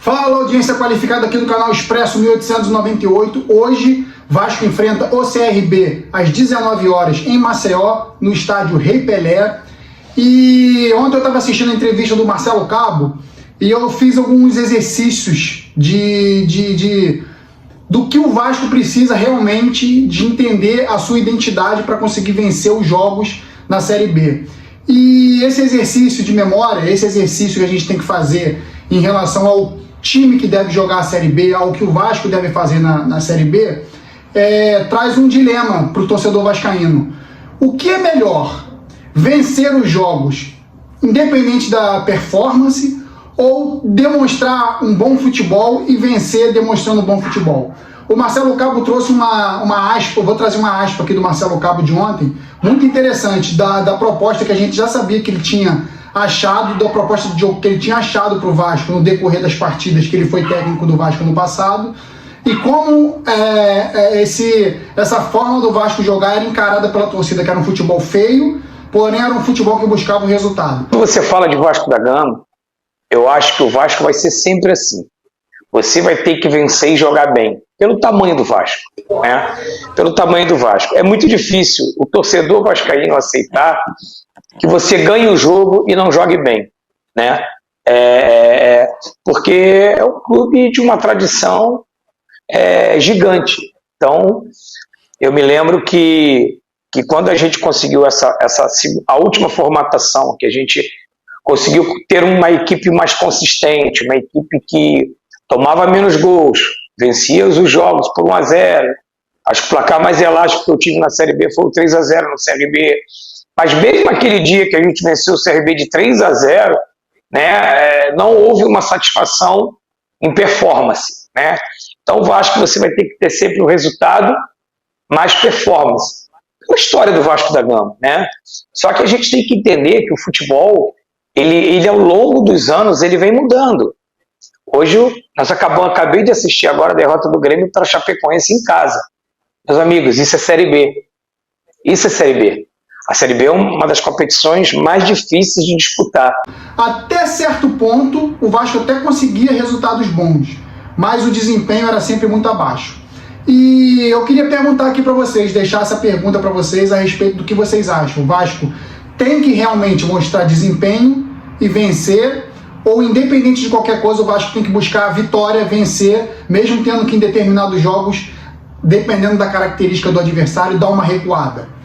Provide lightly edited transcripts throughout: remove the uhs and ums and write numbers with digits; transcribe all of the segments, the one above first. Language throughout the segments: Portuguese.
Fala, audiência qualificada aqui do canal Expresso 1898. Hoje, Vasco enfrenta o CRB às 19 horas em Maceió, no estádio Rei Pelé. E ontem eu estava assistindo a entrevista do Marcelo Cabo e eu fiz alguns exercícios do que o Vasco precisa realmente de entender a sua identidade para conseguir vencer os jogos na Série B. E esse exercício de memória, esse exercício que a gente tem que fazer em relação ao time que deve jogar a Série B, ao que o Vasco deve fazer na Série B, traz um dilema para o torcedor vascaíno. O que é melhor? Vencer os jogos, independente da performance, ou demonstrar um bom futebol e vencer demonstrando um bom futebol? O Marcelo Cabo trouxe uma aspa, eu vou trazer uma aspa aqui do Marcelo Cabo de ontem, muito interessante, da proposta que a gente já sabia que ele tinha achado, da proposta de jogo que ele tinha achado para o Vasco no decorrer das partidas que ele foi técnico do Vasco no passado, e como essa forma do Vasco jogar era encarada pela torcida, que era um futebol feio, porém era um futebol que buscava o resultado. Quando você fala de Vasco da Gama, eu acho que o Vasco vai ser sempre assim. Você vai ter que vencer e jogar bem, pelo tamanho do Vasco, né? Pelo tamanho do Vasco. É muito difícil o torcedor vascaíno aceitar que você ganhe o jogo e não jogue bem, né? Porque é um clube de uma tradição gigante. Então, eu me lembro que quando a gente conseguiu a última formatação, que a gente conseguiu ter uma equipe mais consistente, uma equipe que tomava menos gols, vencia os jogos por 1-0. Acho que o placar mais elástico que eu tive na Série B foi o 3-0 no CRB. Mas mesmo aquele dia que a gente venceu o CRB de 3-0, né, não houve uma satisfação em performance, né? Então, eu acho que você vai ter que ter sempre o resultado mais performance. É a história do Vasco da Gama, né? Só que a gente tem que entender que o futebol, ele ao longo dos anos, ele vem mudando. Hoje, acabei de assistir agora a derrota do Grêmio para a Chapecoense em casa. Meus amigos, isso é Série B. Isso é Série B. A Série B é uma das competições mais difíceis de disputar. Até certo ponto, o Vasco até conseguia resultados bons, mas o desempenho era sempre muito abaixo. E eu queria perguntar aqui para vocês, deixar essa pergunta para vocês a respeito do que vocês acham. O Vasco tem que realmente mostrar desempenho e vencer, ou independente de qualquer coisa, o Vasco tem que buscar a vitória, vencer, mesmo tendo que em determinados jogos, dependendo da característica do adversário, dar uma recuada?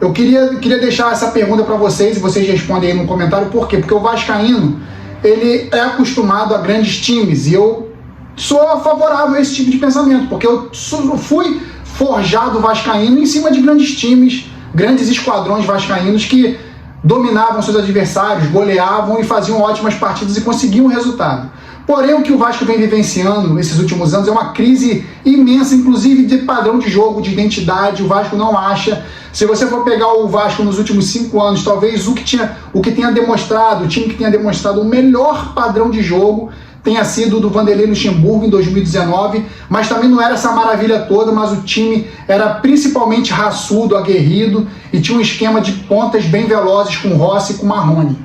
Eu queria deixar essa pergunta para vocês e vocês respondem aí no comentário. Por quê? Porque o vascaíno, ele é acostumado a grandes times e eu sou favorável a esse tipo de pensamento, porque eu fui forjado vascaíno em cima de grandes times, grandes esquadrões vascaínos que dominavam seus adversários, goleavam e faziam ótimas partidas e conseguiam o resultado. Porém, o que o Vasco vem vivenciando nesses últimos anos é uma crise imensa, inclusive de padrão de jogo, de identidade. O Vasco não acha. Se você for pegar o Vasco nos últimos 5 anos, talvez o que tenha demonstrado, o time que tenha demonstrado o melhor padrão de jogo tenha sido o do Vanderlei Luxemburgo em 2019, mas também não era essa maravilha toda, mas o time era principalmente raçudo, aguerrido e tinha um esquema de pontas bem velozes com Rossi e com Marrone.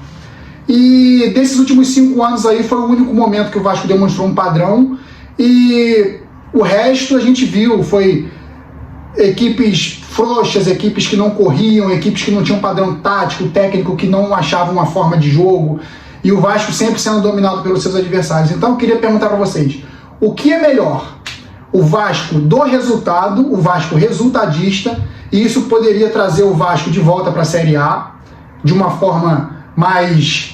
E desses últimos 5 anos aí foi o único momento que o Vasco demonstrou um padrão, e o resto a gente viu, foi equipes frouxas, equipes que não corriam, equipes que não tinham padrão tático, técnico, que não achavam uma forma de jogo, e o Vasco sempre sendo dominado pelos seus adversários. Então eu queria perguntar para vocês, o que é melhor? O Vasco do resultado, o Vasco resultadista, e isso poderia trazer o Vasco de volta para a Série A, de uma forma mais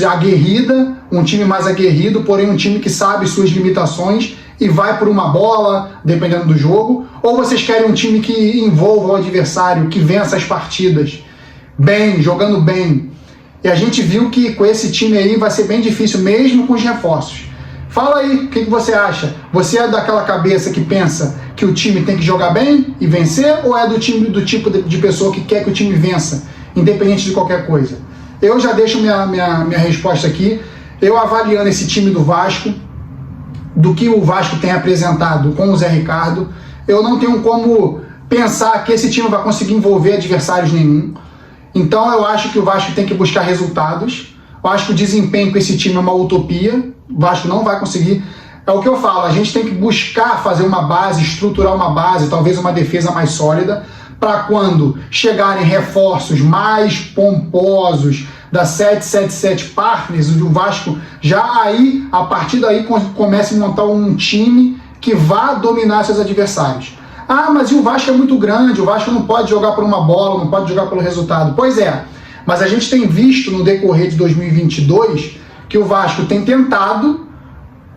aguerrida, um time mais aguerrido, porém um time que sabe suas limitações e vai por uma bola, dependendo do jogo? Ou vocês querem um time que envolva o adversário, que vença as partidas bem, jogando bem? E a gente viu que com esse time aí vai ser bem difícil, mesmo com os reforços. Fala aí, o que você acha? Você é daquela cabeça que pensa que o time tem que jogar bem e vencer, ou é do tipo de pessoa que quer que o time vença, independente de qualquer coisa? Eu já deixo minha resposta aqui. Eu avaliando esse time do Vasco, do que o Vasco tem apresentado com o Zé Ricardo, eu não tenho como pensar que esse time vai conseguir envolver adversários nenhum. Então eu acho que o Vasco tem que buscar resultados. Eu acho que o desempenho com esse time é uma utopia. O Vasco não vai conseguir. É o que eu falo, a gente tem que buscar fazer uma base, estruturar uma base, talvez uma defesa mais sólida, para quando chegarem reforços mais pomposos da 777 Partners, o Vasco já aí, a partir daí, comece a montar um time que vá dominar seus adversários. Ah, mas o Vasco é muito grande, o Vasco não pode jogar por uma bola, não pode jogar pelo resultado. Pois é, mas a gente tem visto no decorrer de 2022 que o Vasco tem tentado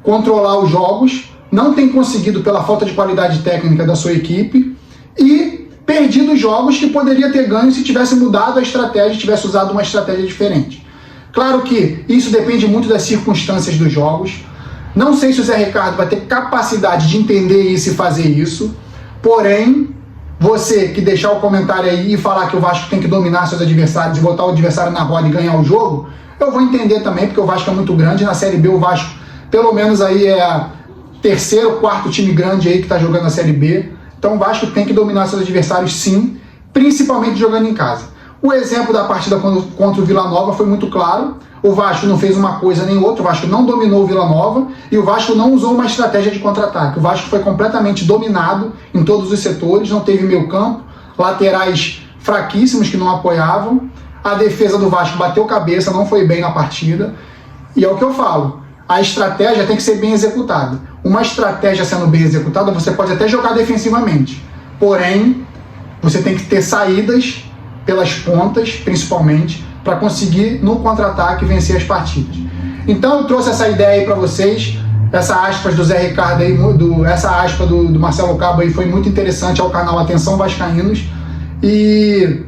controlar os jogos, não tem conseguido pela falta de qualidade técnica da sua equipe e perdido jogos que poderia ter ganho se tivesse mudado a estratégia, tivesse usado uma estratégia diferente. Claro que isso depende muito das circunstâncias dos jogos. Não sei se o Zé Ricardo vai ter capacidade de entender isso e fazer isso. Porém, você que deixar o comentário aí e falar que o Vasco tem que dominar seus adversários e botar o adversário na roda e ganhar o jogo, eu vou entender também, porque o Vasco é muito grande. Na Série B o Vasco, pelo menos aí é terceiro, quarto time grande aí que está jogando a Série B. Então o Vasco tem que dominar seus adversários sim, principalmente jogando em casa. O exemplo da partida contra o Vila Nova foi muito claro. O Vasco não fez uma coisa nem outra, o Vasco não dominou o Vila Nova e o Vasco não usou uma estratégia de contra-ataque. O Vasco foi completamente dominado em todos os setores, não teve meio campo, laterais fraquíssimos que não apoiavam. A defesa do Vasco bateu cabeça, não foi bem na partida. E é o que eu falo, a estratégia tem que ser bem executada. Uma estratégia sendo bem executada, você pode até jogar defensivamente. Porém, você tem que ter saídas pelas pontas, principalmente, para conseguir, no contra-ataque, vencer as partidas. Então eu trouxe essa ideia aí para vocês, essa aspas do Zé Ricardo aí, essa aspa do Marcelo Cabo aí foi muito interessante ao canal Atenção Vascaínos, e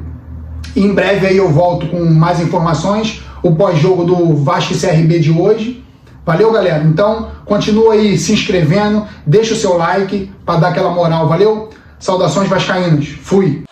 em breve aí eu volto com mais informações, o pós-jogo do Vasco e CRB de hoje. Valeu, galera? Então continua aí se inscrevendo, deixa o seu like para dar aquela moral, valeu? Saudações vascaínos, fui!